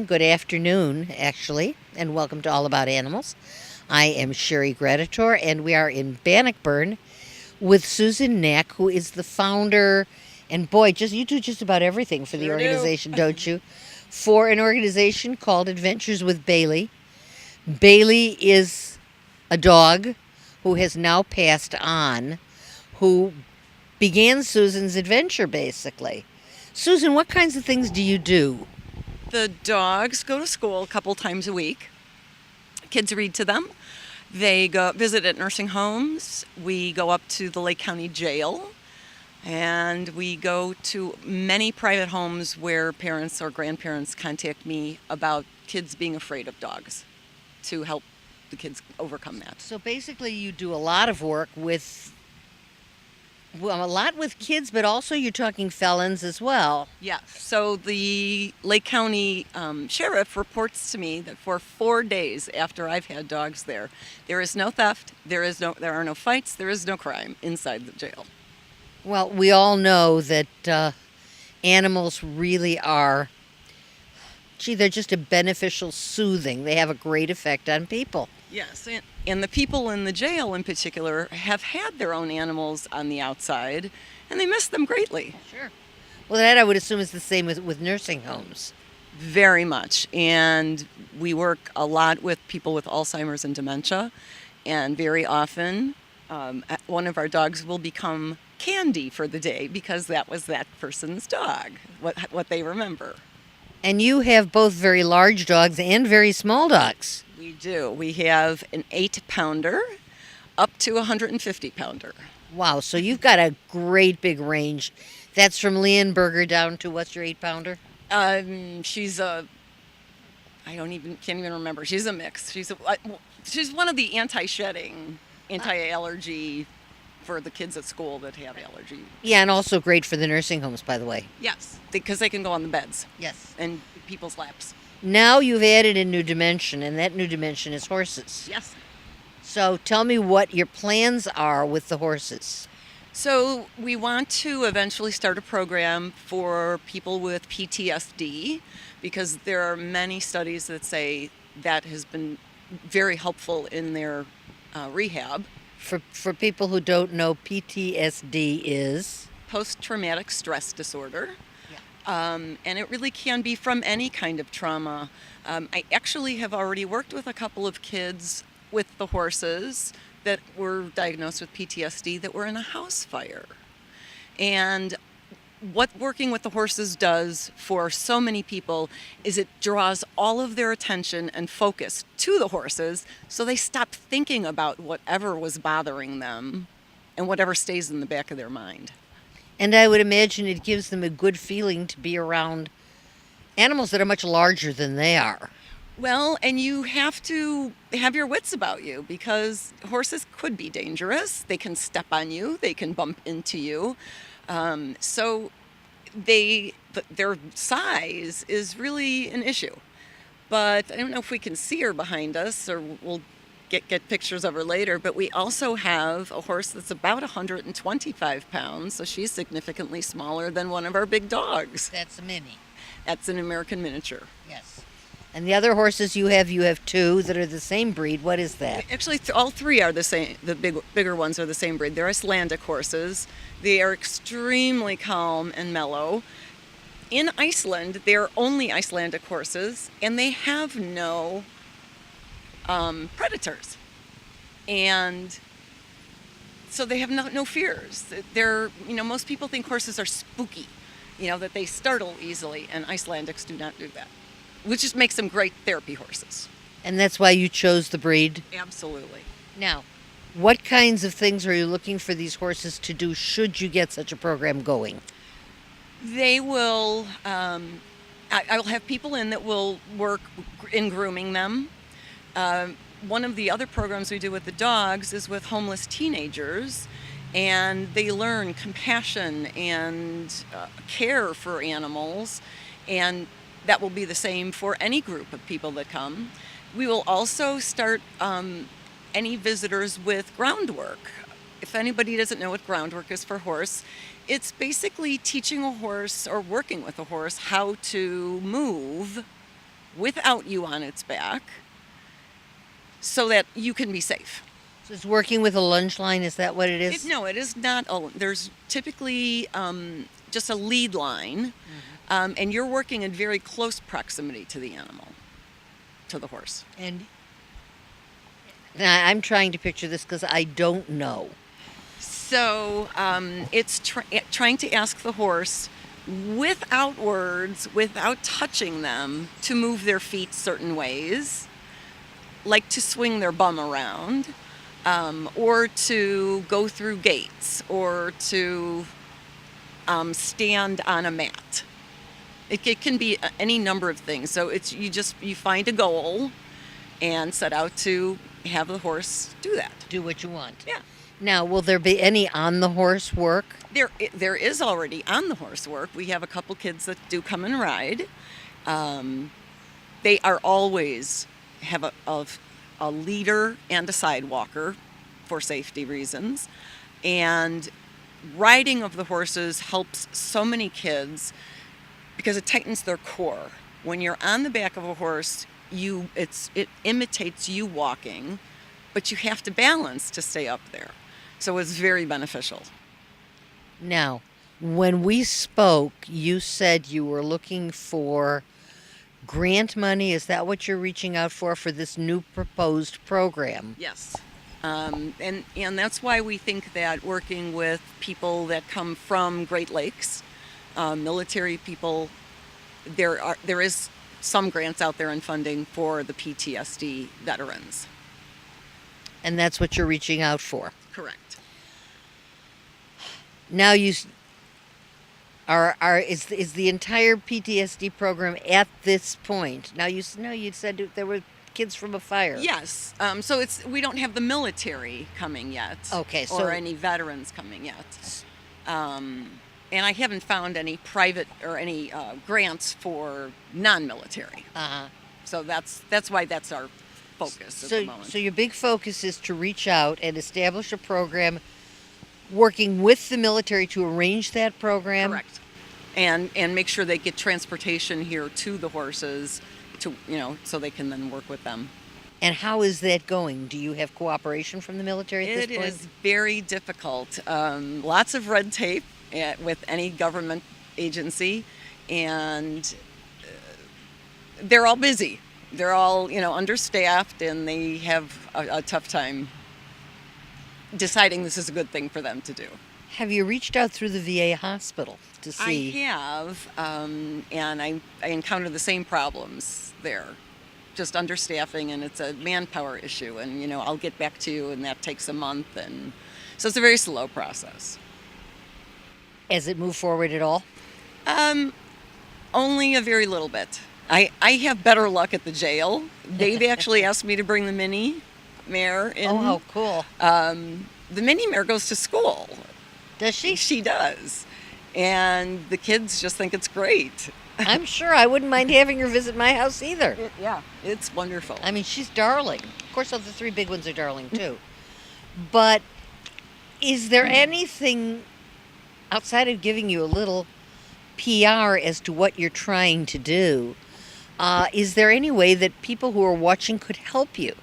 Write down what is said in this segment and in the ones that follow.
Good afternoon, actually, and welcome to All About Animals. I am Sherry Graditor, and we are in Bannockburn with Susan Knaack, who is the founder. And boy, just you do just about everything for the Sure do. organization, don't you? For an organization called Adventures with Bailey. Bailey is a dog who has now passed on, who began Susan's adventure, basically. Susan, what kinds of things do you do? The dogs go to school a couple times a week. Kids read to them. They go visit at nursing homes. We go up to the Lake County Jail. And we go to many private homes where parents or grandparents contact me about kids being afraid of dogs to help the kids overcome that. So basically, you do a lot of work with, well, a lot with kids, but also you're talking felons as well. Yeah, so the Lake County sheriff reports to me that for 4 days after I've had dogs there is no theft, there are no fights, there is no crime inside the jail. Well, we all know that animals really are, they're just a beneficial soothing. They have a great effect on people. Yes, and the people in the jail in particular have had their own animals on the outside, and they miss them greatly. Sure. Well, that I would assume is the same with nursing homes. Very much. And we work a lot with people with Alzheimer's and dementia, and very often one of our dogs will become candy for the day because that was that person's dog, what they remember. And you have both very large dogs and very small dogs. We do. We have an 8-pounder up to a 150-pounder. Wow, so you've got a great big range. That's from Leonberger down to what's your 8-pounder? She's a, can't even remember. She's a mix. She's one of the anti-shedding, anti-allergy for the kids at school that have allergy. Yeah, and also great for the nursing homes, by the way. Yes, because they can go on the beds Yes. and people's laps. Now you've added a new dimension, and that new dimension is horses. Yes. So tell me what your plans are with the horses. So we want to eventually start a program for people with PTSD because there are many studies that say that has been very helpful in their rehab. For people who don't know, PTSD is Post-traumatic stress disorder. Yeah. And it really can be from any kind of trauma. I actually have already worked with a couple of kids with the horses that were diagnosed with PTSD that were in a house fire. And what working with the horses does for so many people is it draws all of their attention and focus to the horses so they stop thinking about whatever was bothering them and whatever stays in the back of their mind. and I would imagine it gives them a good feeling to be around animals that are much larger than they are. Well, and you have to have your wits about you because horses could be dangerous. They can step on you, they can bump into you. So their size is really an issue. But I don't know if we can see her behind us or we'll get pictures of her later. But we also have a horse that's about 125 pounds, so she's significantly smaller than one of our big dogs. That's a mini. That's an American miniature. Yes. And the other horses you have two that are the same breed. What is that? Actually, all three are the same. The bigger ones are the same breed. They're Icelandic horses. They are extremely calm and mellow. In Iceland, they're only Icelandic horses, and they have no predators. And so they have no fears. Most people think horses are spooky, that they startle easily, and Icelandics do not do that, which just makes them great therapy horses. And that's why you chose the breed? Absolutely. Now, what kinds of things are you looking for these horses to do should you get such a program going? They will, I will have people in that will work in grooming them. One of the other programs we do with the dogs is with homeless teenagers, and they learn compassion and care for animals, and that will be the same for any group of people that come. We will also start any visitors with groundwork. If anybody doesn't know what groundwork is for horse, it's basically teaching a horse or working with a horse how to move without you on its back so that you can be safe. So it's working with a lunge line. Is that what it is? No, it is not. There's typically just a lead line, and you're working in very close proximity to the animal, to the horse. And now I'm trying to picture this because I don't know. So it's trying to ask the horse, without words, without touching them, to move their feet certain ways, like to swing their bum around, or to go through gates, or to stand on a mat. It can be any number of things. So you find a goal and set out to have the horse do that. Do what you want. Yeah. Now, will there be any on the horse work? There is already on the horse work. We have a couple kids that do come and ride. They are always have a leader and a sidewalker for safety reasons. And riding of the horses helps so many kids because it tightens their core. When you're on the back of a horse, it imitates you walking, but you have to balance to stay up there. So it's very beneficial. Now, when we spoke, you said you were looking for grant money. Is that what you're reaching out for this new proposed program? Yes. And that's why we think that working with people that come from Great Lakes, military people, there is some grants out there and funding for the PTSD veterans. And that's what you're reaching out for. Correct. Now is the entire PTSD program at this point? Now you said there were kids from a fire. Yes. So we don't have the military coming yet. Okay. So or any veterans coming yet. And I haven't found any private or any grants for non-military. So that's why that's our focus at the moment. So your big focus is to reach out and establish a program working with the military to arrange that program? Correct. And make sure they get transportation here to the horses so they can then work with them. And how is that going? Do you have cooperation from the military at this point? It is very difficult. Lots of red tape with any government agency, and they're all busy. They're all, understaffed, and they have a tough time deciding this is a good thing for them to do. Have you reached out through the VA hospital to see? I have, and I encounter the same problems there. Just understaffing, and it's a manpower issue, and I'll get back to you, and that takes a month, and so it's a very slow process. Has it moved forward at all? Only a very little bit. I have better luck at the jail. They've actually asked me to bring the mini mare in. Oh, how cool. The mini mare goes to school. Does she? She does. And the kids just think it's great. I'm sure I wouldn't mind having her visit my house either. Yeah, it's wonderful. I mean, she's darling. Of course, all the three big ones are darling, too. But is there anything outside of giving you a little PR as to what you're trying to do? Is there any way that people who are watching could help you?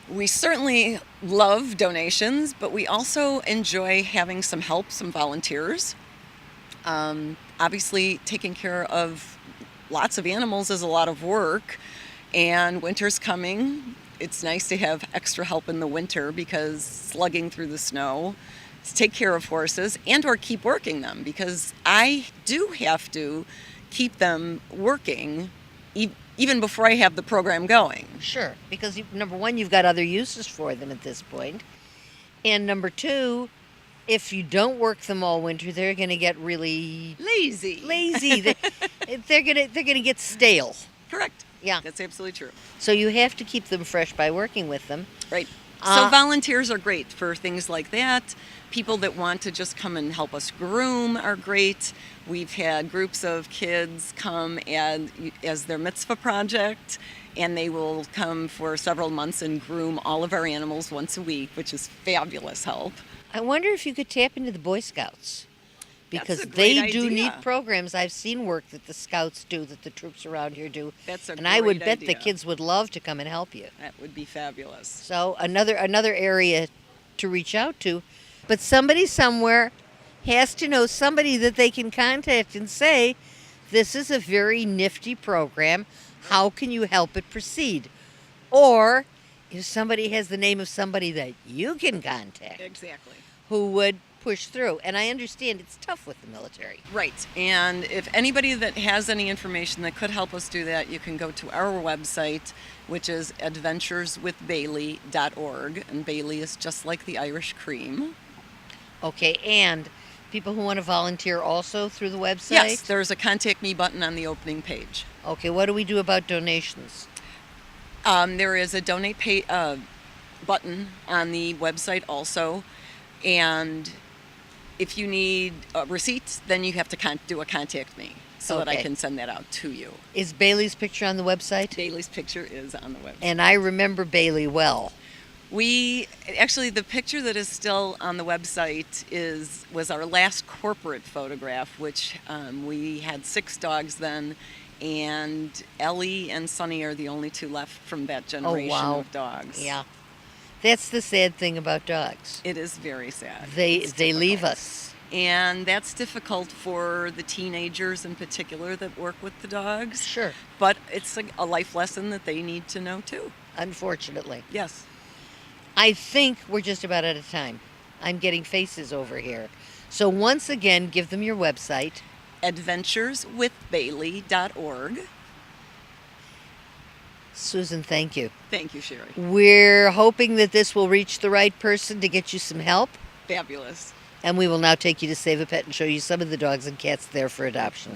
We certainly love donations, but we also enjoy having some help, some volunteers. Obviously, taking care of lots of animals is a lot of work, and winter's coming. It's nice to have extra help in the winter because slugging through the snow, to take care of horses and or keep working them, because I do have to keep them working even before I have the program going. Sure, because number one, you've got other uses for them at this point. And number two, if you don't work them all winter, they're going to get really lazy. They're going to get stale. Correct. Yeah. That's absolutely true. So you have to keep them fresh by working with them. Right. So volunteers are great for things like that. People that want to just come and help us groom are great. We've had groups of kids come as their mitzvah project, and they will come for several months and groom all of our animals once a week, which is fabulous help. I wonder if you could tap into the Boy Scouts. because a great they do idea. need programs. I've seen work that the scouts do, that the troops around here do. That's a and I would great bet the idea. kids would love to come and help you. That would be fabulous. So another area to reach out to. But somebody somewhere has to know somebody that they can contact and say, this is a very nifty program. How can you help it proceed? Or if somebody has the name of somebody that you can contact Exactly. who would push through. And I understand it's tough with the military. Right. And if anybody that has any information that could help us do that, you can go to our website, which is adventureswithbailey.org. And Bailey is just like the Irish cream. Okay, and people who want to volunteer also through the website? Yes, there's a contact me button on the opening page. Okay, what do we do about donations? There is a donate button on the website also. And if you need receipts, then you have to do a contact me so that I Okay. can send that out to you. Is Bailey's picture on the website? Bailey's picture is on the website. And I remember Bailey well. The picture that is still on the website was our last corporate photograph, which we had 6 dogs then, and Ellie and Sunny are the only 2 left from that generation of dogs. Yeah. That's the sad thing about dogs. It is very sad. They leave us. And that's difficult for the teenagers in particular that work with the dogs. Sure. But it's a life lesson that they need to know too. Unfortunately. Yes. I think we're just about out of time. I'm getting faces over here. So once again, give them your website. adventureswithbailey.org. Susan, thank you. Thank you, Sherry. We're hoping that this will reach the right person to get you some help. Fabulous. And we will now take you to Save a Pet and show you some of the dogs and cats there for adoption.